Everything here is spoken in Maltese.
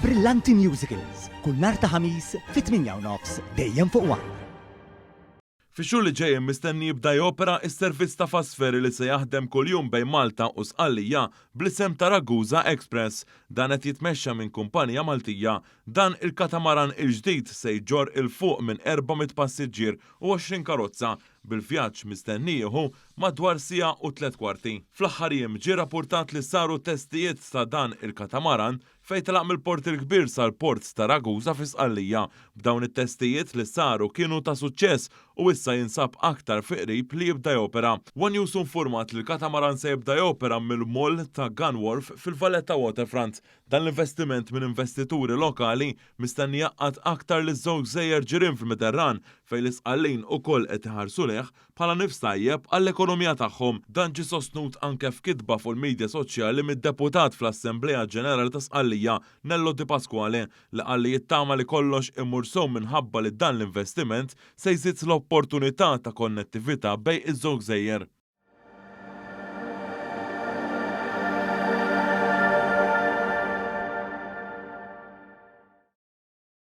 Brillanti Musicals, kull nhar ta' ħamis fit-8:30 dejjem fuq One. Fix-xhur li ġejjin mistenni jibda jopera s-servizz ta' Fasferi li se jaħdem kuljum bejn Malta u Sqallija bl-isem ta' Ragusa Express. Dan qed jitmexxa minn kumpanija Maltija. Dan il-katamaran il-ġdid se jġorr il fuq minn 400 passiġġier u 20 karozza bil-vjaġġ mistenni jieħu madwar siegħa u 3/4. Fl-aħħar jiem ġie rappurtat li saru testijiet ta' dan il-katamaran fejn telaq mill-port il-kbir sal-port ta' Ragusa fi Sqallija. B'dawn it-testijiet li saru kienu ta' suċċess u issa jinsab aktar fi qrib li jibda jopera. One News informat li l-katamaran se jibda jopera mill-moll ta' Gunwharf fil-Valletta Waterfront. Dan l-investiment minn investituri lokali mistenni jaqqad aktar li żewġ gżejjer ġirien fil-Mediterran fejn l-Isqallin ukoll qed iħarsu leh bħala nifs tajjeb għall-ekonomija tagħhom. Dan ġie sostnut anke f'kitba fuq il-midja soċjali mid-deputat fl-Assembleja Ġenerali ta' Sqallija Nello Di Pasquale li qal li jittama li kollox imur sew minħabba li dan l-investiment se jżid l-opportunità ta' konnettività bejn iż-żewġ gżejjer.